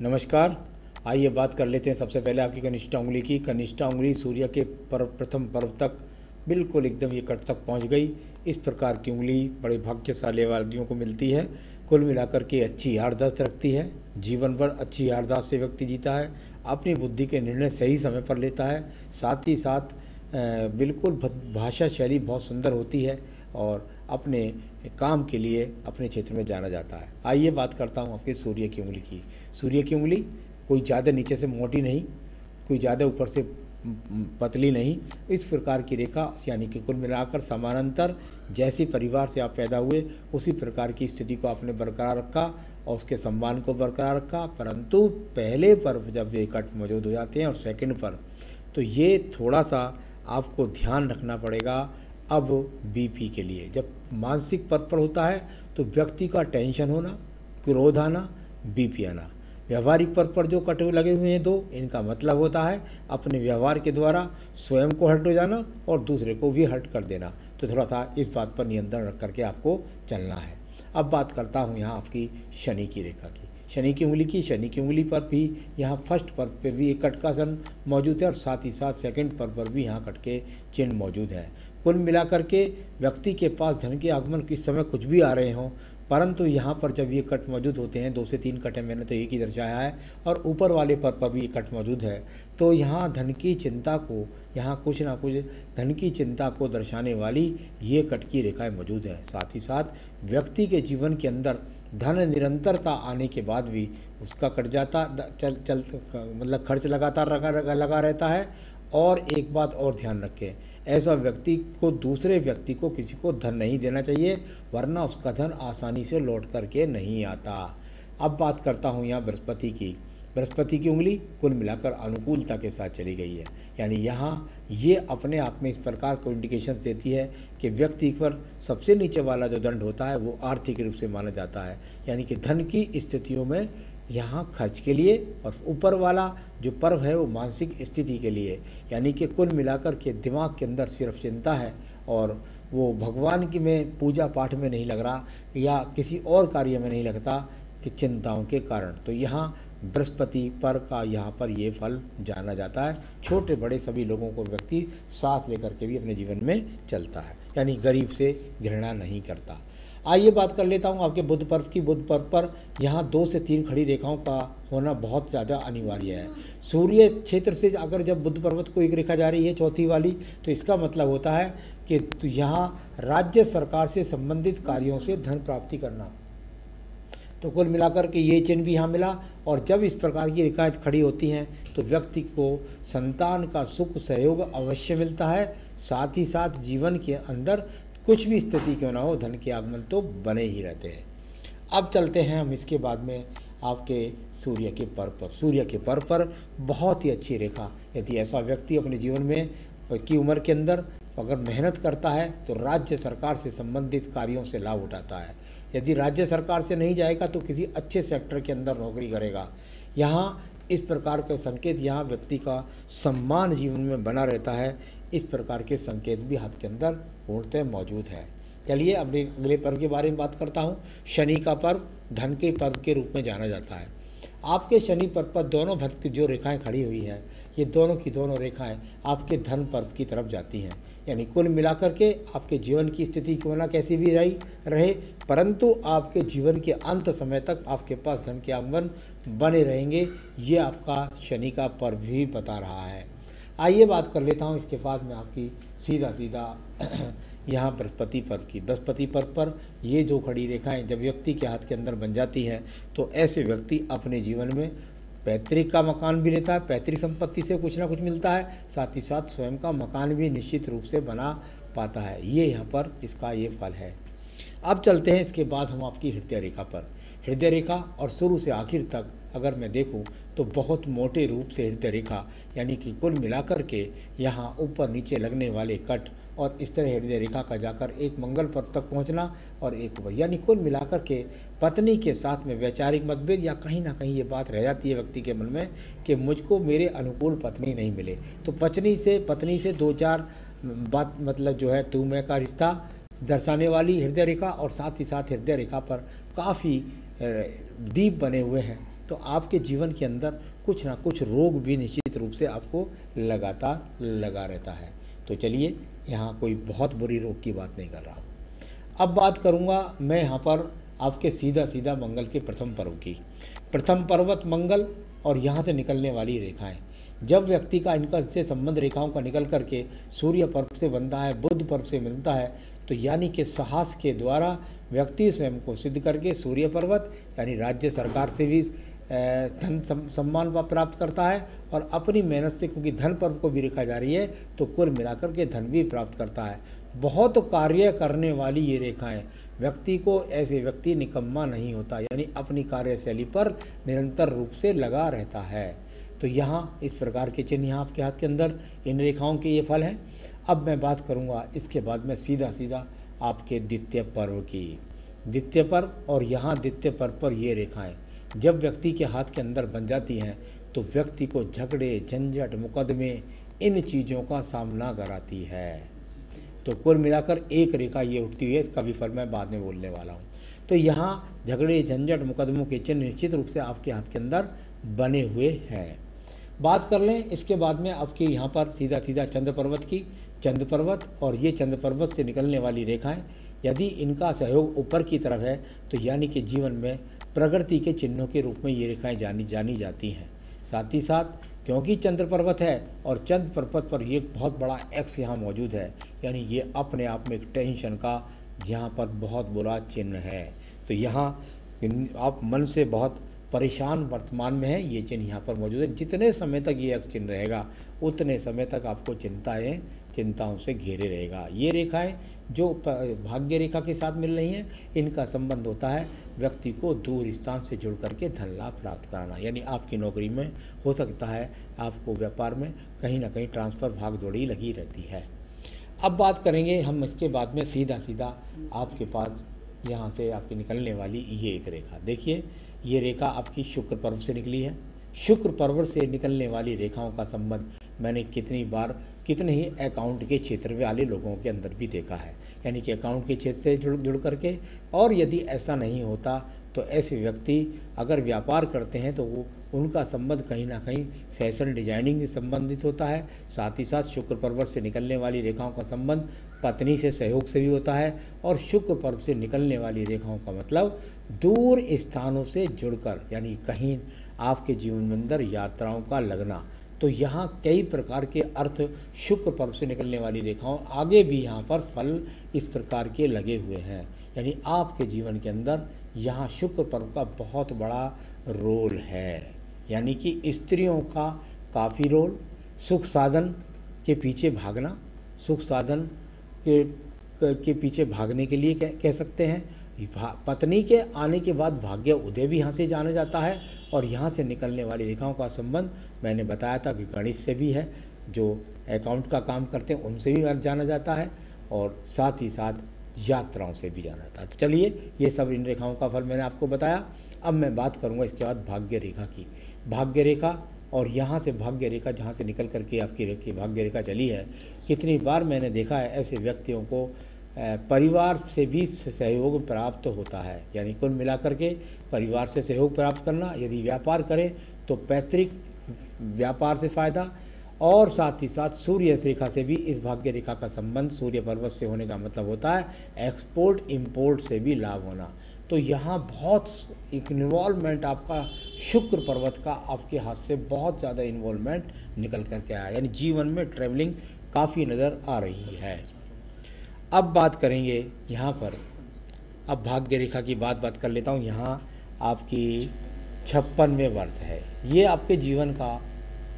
नमस्कार। आइए बात कर लेते हैं सबसे पहले आपकी कनिष्ठा उंगली की। कनिष्ठा उंगली सूर्य के प्रथम पर्व तक बिल्कुल एकदम ये कट तक पहुंच गई। इस प्रकार की उंगली बड़े भाग्यशाली वादियों को मिलती है। कुल मिलाकर के अच्छी याददाश्त रखती है, जीवन भर अच्छी याददाश्त से व्यक्ति जीता है, अपनी बुद्धि के निर्णय सही समय पर लेता है, साथ ही साथ बिल्कुल भाषा शैली बहुत सुंदर होती है और अपने काम के लिए अपने क्षेत्र में जाना जाता है। आइए बात करता हूँ आपके सूर्य की उंगली की। सूर्य की उंगली कोई ज़्यादा नीचे से मोटी नहीं, कोई ज़्यादा ऊपर से पतली नहीं, इस प्रकार की रेखा, यानी कि कुल मिलाकर समानांतर, जैसी परिवार से आप पैदा हुए उसी प्रकार की स्थिति को आपने बरकरार रखा और उसके सम्मान को बरकरार रखा। परंतु पहले पर्व जब ये कट मौजूद हो जाते हैं और सेकंड पर, तो ये थोड़ा सा आपको ध्यान रखना पड़ेगा। अब बीपी के लिए जब मानसिक पद पर होता है तो व्यक्ति का टेंशन होना, क्रोध आना, बीपी आना। व्यवहारिक पद पर जो कट लगे हुए हैं दो, इनका मतलब होता है अपने व्यवहार के द्वारा स्वयं को हर्ट हो जाना और दूसरे को भी हर्ट कर देना। तो थोड़ा सा इस बात पर नियंत्रण रख करके आपको चलना है। अब बात करता हूँ यहाँ आपकी शनि की रेखा की, शनि की उंगली की। शनि की उंगली पर भी यहाँ फर्स्ट पर्व पे भी एक कट का चिन्ह मौजूद है और साथ ही साथ सेकंड पर्व पर भी यहाँ कट के चिन्ह मौजूद है। कुल मिलाकर के व्यक्ति के पास धन के आगमन किस समय कुछ भी आ रहे हों, परंतु यहाँ पर जब ये कट मौजूद होते हैं, 2 से 3 कट है, मैंने तो एक ही दर्शाया है, और ऊपर वाले पर्व पर भी ये कट मौजूद है, तो यहाँ धन की चिंता को, यहाँ कुछ ना कुछ धन की चिंता को दर्शाने वाली ये कट की रेखाएँ मौजूद है। साथ ही साथ व्यक्ति के जीवन के अंदर धन निरंतरता आने के बाद भी उसका कट जाता मतलब खर्च लगातार लगा रहता है। और एक बात और ध्यान रखें, ऐसा व्यक्ति को दूसरे व्यक्ति को किसी को धन नहीं देना चाहिए, वरना उसका धन आसानी से लौट करके नहीं आता। अब बात करता हूँ यहाँ बृहस्पति की। बृहस्पति की उंगली कुल मिलाकर अनुकूलता के साथ चली गई है, यानी यहाँ ये अपने आप में इस प्रकार को इंडिकेशन देती है कि व्यक्ति पर सबसे नीचे वाला जो दंड होता है वो आर्थिक रूप से माना जाता है, यानी कि धन की स्थितियों में यहाँ खर्च के लिए, और ऊपर वाला जो पर्व है वो मानसिक स्थिति के लिए, यानी कि कुल मिलाकर के दिमाग के अंदर सिर्फ चिंता है और वो भगवान की में पूजा पाठ में नहीं लग रहा या किसी और कार्य में नहीं लगता कि चिंताओं के कारण। तो यहाँ बृहस्पति पर का यहाँ पर ये फल जाना जाता है। छोटे बड़े सभी लोगों को व्यक्ति साथ लेकर के भी अपने जीवन में चलता है, यानी गरीब से घृणा नहीं करता। आइए बात कर लेता हूँ आपके बुध पर्व की। बुध पर्व पर यहाँ 2 से 3 खड़ी रेखाओं का होना बहुत ज़्यादा अनिवार्य है। सूर्य क्षेत्र से अगर जब बुध पर्वत को एक रेखा जा रही है चौथी वाली, तो इसका मतलब होता है कि यहाँ राज्य सरकार से संबंधित कार्यों से धन प्राप्ति करना। तो कुल मिलाकर के ये चिन्ह भी यहाँ मिला। और जब इस प्रकार की रेखाएं खड़ी होती हैं तो व्यक्ति को संतान का सुख सहयोग अवश्य मिलता है। साथ ही साथ जीवन के अंदर कुछ भी स्थिति क्यों ना हो, धन के आगमन तो बने ही रहते हैं। अब चलते हैं हम इसके बाद में आपके सूर्य के पर्व पर। सूर्य के पर्व पर बहुत ही अच्छी रेखा, यदि ऐसा व्यक्ति अपने जीवन में की उम्र के अंदर अगर मेहनत करता है तो राज्य सरकार से संबंधित कार्यों से लाभ उठाता है। यदि राज्य सरकार से नहीं जाएगा तो किसी अच्छे सेक्टर के अंदर नौकरी करेगा। यहाँ इस प्रकार के संकेत, यहाँ व्यक्ति का सम्मान जीवन में बना रहता है, इस प्रकार के संकेत भी हाथ के अंदर पूर्णतः मौजूद है। चलिए अब अगले पर्व के बारे में बात करता हूँ। शनि का पर्व धन के पर्व के रूप में जाना जाता है। आपके शनि पर्व पर दोनों भक्त की जो रेखाएं खड़ी हुई हैं, ये दोनों की दोनों रेखाएं आपके धन पर्व की तरफ जाती हैं। यानी कुल मिलाकर के आपके जीवन की स्थिति क्यों ना कैसी भी रहे, परंतु आपके जीवन के अंत समय तक आपके पास धन के आगमन बने रहेंगे, ये आपका शनि का पर्व भी बता रहा है। आइए बात कर लेता हूँ इसके बाद में आपकी सीधा यहाँ बृहस्पति पर्व की। बृहस्पति पर्व पर ये जो खड़ी रेखाएं जब व्यक्ति के हाथ के अंदर बन जाती हैं तो ऐसे व्यक्ति अपने जीवन में पैतृक का मकान भी लेता है, पैतृक संपत्ति से कुछ ना कुछ मिलता है, साथ ही साथ स्वयं का मकान भी निश्चित रूप से बना पाता है। ये यहाँ पर इसका ये फल है। अब चलते हैं इसके बाद हम आपकी हृदय रेखा पर। हृदय रेखा और शुरू से आखिर तक अगर मैं देखूं तो बहुत मोटे रूप से हृदय रेखा, यानी कि कुल मिलाकर के यहाँ ऊपर नीचे लगने वाले कट और इस तरह हृदय रेखा का जाकर एक मंगल पर्व तक पहुँचना और एक ऊपर, यानी कुल मिलाकर के पत्नी के साथ में वैचारिक मतभेद या कहीं ना कहीं ये बात रह जाती है व्यक्ति के मन में कि मुझको मेरे अनुकूल पत्नी नहीं मिले। तो पत्नी से 2-4 बात मतलब जो है तू मैं का रिश्ता दर्शाने वाली हृदय रेखा और साथ ही साथ हृदय रेखा पर काफ़ी दीप बने हुए हैं। तो आपके जीवन के अंदर कुछ ना कुछ रोग भी निश्चित रूप से आपको लगातार लगा रहता है। तो चलिए, यहाँ कोई बहुत बुरी रोग की बात नहीं कर रहा हूँ। अब बात करूँगा मैं यहाँ पर आपके सीधा सीधा मंगल के प्रथम पर्व की। प्रथम पर्वत मंगल और यहाँ से निकलने वाली रेखाएं, जब व्यक्ति का इनका से संबंध रेखाओं का निकल करके सूर्य पर्व से बनता है, बुध पर्व से मिलता है, तो यानी कि साहस के द्वारा व्यक्ति स्वयं को सिद्ध करके सूर्य पर्वत यानी राज्य सरकार से भी धन सम्मान प्राप्त करता है, और अपनी मेहनत से, क्योंकि धन पर्व को भी रेखा जा रही है, तो कुल मिलाकर के धन भी प्राप्त करता है। बहुत कार्य करने वाली ये रेखाएं व्यक्ति को, ऐसे व्यक्ति निकम्मा नहीं होता, यानी अपनी कार्यशैली पर निरंतर रूप से लगा रहता है। तो यहाँ इस प्रकार के चिन्ह यहाँ आपके हाथ के अंदर इन रेखाओं के ये फल हैं। अब मैं बात करूँगा इसके बाद में सीधा सीधा आपके द्वितीय पर्व की। द्वितीय पर्व और यहाँ द्वितीय पर्व पर ये रेखाएं जब व्यक्ति के हाथ के अंदर बन जाती हैं तो व्यक्ति को झगड़े, झंझट, मुकदमे, इन चीज़ों का सामना कराती है। तो कुल मिलाकर एक रेखा ये उठती हुई है, इसका भी फल मैं बाद में बोलने वाला हूँ। तो यहाँ झगड़े, झंझट, मुकदमों के चिन्ह निश्चित रूप से आपके हाथ के अंदर बने हुए हैं। बात कर लें इसके बाद में आपके यहाँ पर सीधा सीधा चंद्र पर्वत की। चंद्र पर्वत और ये चंद्र पर्वत से निकलने वाली रेखाएं, यदि इनका सहयोग ऊपर की तरफ है तो यानी कि जीवन में प्रगति के चिन्हों के रूप में ये रेखाएं जानी जाती हैं। साथ ही साथ क्योंकि चंद्र पर्वत है और चंद्र पर्वत पर ये बहुत बड़ा एक्स यहाँ मौजूद है, यानी ये अपने आप में एक टेंशन का यहाँ पर बहुत बुरा चिन्ह है। तो यहाँ आप मन से बहुत परेशान वर्तमान में है, ये चिन्ह यहाँ पर मौजूद है। जितने समय तक ये एक्स चिन्ह रहेगा उतने समय तक आपको चिंताओं से घेरे रहेगा। ये रेखाएं जो भाग्य रेखा के साथ मिल रही हैं, इनका संबंध होता है व्यक्ति को दूर स्थान से जुड़ करके धन लाभ प्राप्त कराना, यानी आपकी नौकरी में हो सकता है, आपको व्यापार में कहीं ना कहीं ट्रांसफ़र भागदौड़ी लगी रहती है। अब बात करेंगे हम इसके बाद में सीधा सीधा आपके पास यहाँ से आपकी निकलने वाली ये एक रेखा। देखिए, ये रेखा आपकी शुक्र पर्व से निकली है। शुक्र पर्व से निकलने वाली रेखाओं का संबंध मैंने कितनी बार कितने ही अकाउंट के क्षेत्र वाले लोगों के अंदर भी देखा है, यानी कि अकाउंट के क्षेत्र से जुड़ करके। और यदि ऐसा नहीं होता तो ऐसे व्यक्ति अगर व्यापार करते हैं तो वो उनका संबंध कहीं ना कहीं फैशन डिजाइनिंग से संबंधित होता है। साथ ही साथ शुक्र पर्वत से निकलने वाली रेखाओं का संबंध पत्नी से सहयोग से भी होता है, और शुक्र पर्व से निकलने वाली रेखाओं का मतलब दूर स्थानों से जुड़कर, यानी कहीं आपके जीवन में अंदर यात्राओं का लगना। तो यहाँ कई प्रकार के अर्थ शुक्र पर्व से निकलने वाली रेखाओं आगे भी यहाँ पर फल इस प्रकार के लगे हुए हैं, यानी आपके जीवन के अंदर यहाँ शुक्र पर्व का बहुत बड़ा रोल है, यानी कि स्त्रियों का काफ़ी रोल। सुख साधन के पीछे भागना, सुख साधन के पीछे भागने के लिए कह सकते हैं। पत्नी के आने के बाद भाग्य उदय भी यहाँ से जाना जाता है, और यहाँ से निकलने वाली रेखाओं का संबंध मैंने बताया था कि गणित से भी है, जो अकाउंट का काम करते हैं उनसे भी जाना जाता है, और साथ ही साथ यात्राओं से भी जाना जाता है। तो चलिए, ये सब इन रेखाओं का फल मैंने आपको बताया। अब मैं बात करूँगा इसके बाद भाग्य रेखा की। भाग्य रेखा और यहाँ से भाग्य रेखा जहाँ से निकल करके आपकी भाग्य रेखा चली है, कितनी बार मैंने देखा है ऐसे व्यक्तियों को परिवार से भी सहयोग प्राप्त होता है, यानी कुल मिलाकर के परिवार से सहयोग प्राप्त करना। यदि व्यापार करें तो पैतृक व्यापार से फ़ायदा, और साथ ही साथ सूर्य रेखा से भी इस भाग्य रेखा का संबंध सूर्य पर्वत से होने का मतलब होता है एक्सपोर्ट इंपोर्ट से भी लाभ होना। तो यहाँ बहुत इन्वॉल्वमेंट आपका शुक्र पर्वत का आपके हाथ से बहुत ज़्यादा इन्वॉल्वमेंट निकल करके आया, यानी जीवन में ट्रैवलिंग काफ़ी नज़र आ रही है। अब बात करेंगे यहाँ पर, अब भाग्य रेखा की बात कर लेता हूँ। यहाँ आपकी 56वें वर्ष है, ये आपके जीवन का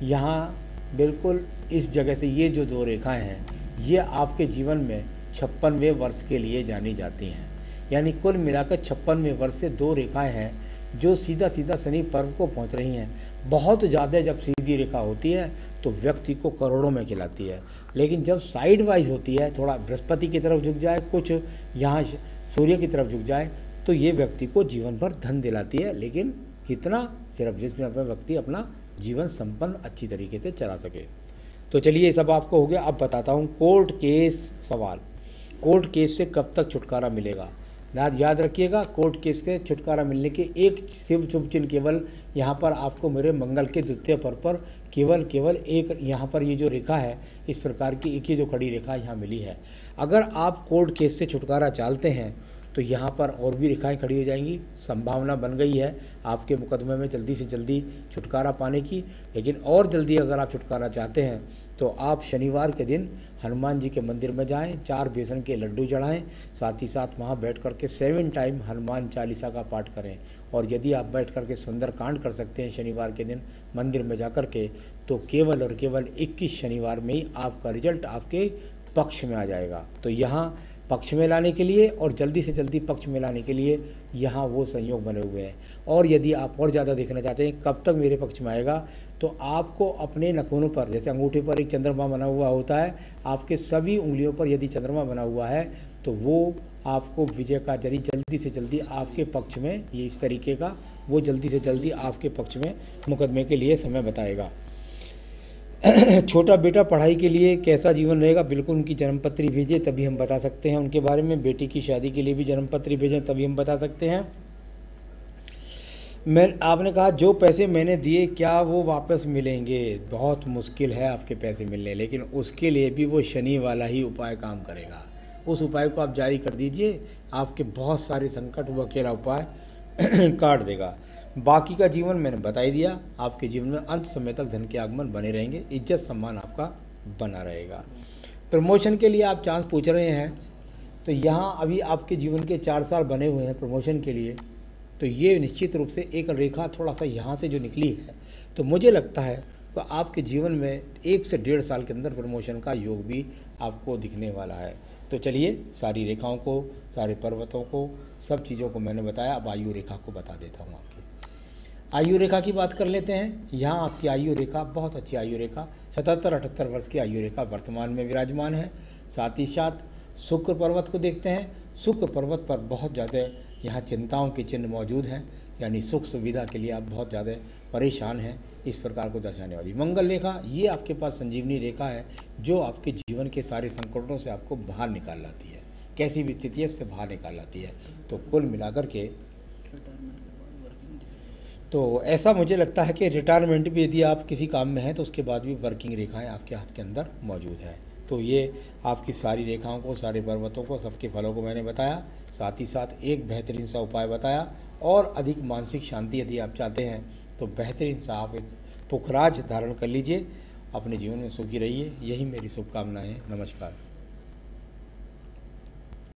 यहाँ बिल्कुल इस जगह से ये जो दो रेखाएं हैं, ये आपके जीवन में 56वें वर्ष के लिए जानी जाती हैं, यानी कुल मिलाकर 56वें वर्ष से दो रेखाएं हैं जो सीधा सीधा शनि पर्व को पहुंच रही हैं। बहुत ज़्यादा जब सीधी रेखा होती है तो व्यक्ति को करोड़ों में खिलाती है, लेकिन जब साइड वाइज होती है, थोड़ा बृहस्पति की तरफ झुक जाए, कुछ यहाँ सूर्य की तरफ झुक जाए, तो ये व्यक्ति को जीवन भर धन दिलाती है, लेकिन कितना, सिर्फ जिसमें व्यक्ति अपना जीवन संपन्न अच्छी तरीके से चला सके। तो चलिए, ये सब आपको हो गया। अब बताता हूँ कोर्ट केस सवाल। कोर्ट केस से कब तक छुटकारा मिलेगा? याद रखिएगा, कोर्ट केस के छुटकारा मिलने के एक शुभ चिन्ह केवल यहाँ पर आपको मेरे मंगल के द्वितीय पर केवल एक यहाँ पर ये जो रेखा है इस प्रकार की एक ही जो खड़ी रेखा यहाँ मिली है। अगर आप कोर्ट केस से छुटकारा चाहते हैं तो यहाँ पर और भी रेखाएं खड़ी हो जाएंगी। संभावना बन गई है आपके मुकदमे में जल्दी से जल्दी छुटकारा पाने की। लेकिन और जल्दी अगर आप छुटकारा चाहते हैं तो आप शनिवार के दिन हनुमान जी के मंदिर में जाएं, 4 बेसन के लड्डू चढ़ाएं, साथ ही साथ वहाँ बैठ कर के 7 टाइम हनुमान चालीसा का पाठ करें। और यदि आप बैठ कर के सुंदरकांड कर सकते हैं शनिवार के दिन मंदिर में जा कर के, तो केवल और केवल 21 शनिवार में ही आपका रिजल्ट आपके पक्ष में आ जाएगा। तो यहाँ पक्ष में लाने के लिए और जल्दी से जल्दी पक्ष में लाने के लिए यहाँ वो संयोग बने हुए हैं। और यदि आप और ज़्यादा देखना चाहते हैं कब तक मेरे पक्ष में आएगा, तो आपको अपने नखूनों पर, जैसे अंगूठे पर एक चंद्रमा बना हुआ होता है, आपके सभी उंगलियों पर यदि चंद्रमा बना हुआ है तो वो आपको विजय का जल्दी से जल्दी आपके पक्ष में, ये इस तरीके का, वो जल्दी से जल्दी आपके पक्ष में मुकदमे के लिए समय बताएगा। छोटा बेटा पढ़ाई के लिए कैसा जीवन रहेगा, बिल्कुल उनकी जन्मपत्री भेजें तभी हम बता सकते हैं उनके बारे में। बेटी की शादी के लिए भी जन्मपत्री भेजें तभी हम बता सकते हैं। आपने कहा जो पैसे मैंने दिए क्या वो वापस मिलेंगे? बहुत मुश्किल है आपके पैसे मिलने, लेकिन उसके लिए भी वो शनि वाला ही उपाय काम करेगा। उस उपाय को आप जारी कर दीजिए, आपके बहुत सारे संकट वो अकेला उपाय काट देगा। बाकी का जीवन मैंने बता ही दिया, आपके जीवन में अंत समय तक धन के आगमन बने रहेंगे, इज्जत सम्मान आपका बना रहेगा। प्रमोशन के लिए आप चांस पूछ रहे हैं, तो यहाँ अभी आपके जीवन के 4 साल बने हुए हैं प्रमोशन के लिए। तो ये निश्चित रूप से एक रेखा थोड़ा सा यहाँ से जो निकली है, तो मुझे लगता है तो आपके जीवन में 1 से 1.5 साल के अंदर प्रमोशन का योग भी आपको दिखने वाला है। तो चलिए, सारी रेखाओं को, सारे पर्वतों को, सब चीज़ों को मैंने बताया। अब आयु रेखा को बता देता हूँ। आपकी आयु रेखा की बात कर लेते हैं। यहाँ आपकी आयु रेखा बहुत अच्छी आयु रेखा 77-78 वर्ष की आयु रेखा वर्तमान में विराजमान है। साथ ही साथ शुक्र पर्वत को देखते हैं। शुक्र पर्वत पर बहुत ज़्यादा यहाँ चिंताओं के चिन्ह मौजूद हैं, यानी सुख सुविधा के लिए आप बहुत ज़्यादा परेशान हैं, इस प्रकार को दर्शाने वाली मंगल रेखा, ये आपके पास संजीवनी रेखा है जो आपके जीवन के सारे संकटों से आपको बाहर निकाल लाती है, कैसी भी स्थिति है उससे बाहर निकाल लाती है। तो कुल मिलाकर के तो ऐसा मुझे लगता है कि रिटायरमेंट भी यदि आप किसी काम में हैं तो उसके बाद भी वर्किंग रेखाएं आपके हाथ के अंदर मौजूद है। तो ये आपकी सारी रेखाओं को, सारे पर्वतों को, सबके फलों को मैंने बताया। साथ ही साथ एक बेहतरीन सा उपाय बताया। और अधिक मानसिक शांति यदि आप चाहते हैं तो बेहतरीन सा आप एक पुखराज धारण कर लीजिए। अपने जीवन में सुखी रहिए, यही मेरी शुभकामनाएं हैं। नमस्कार।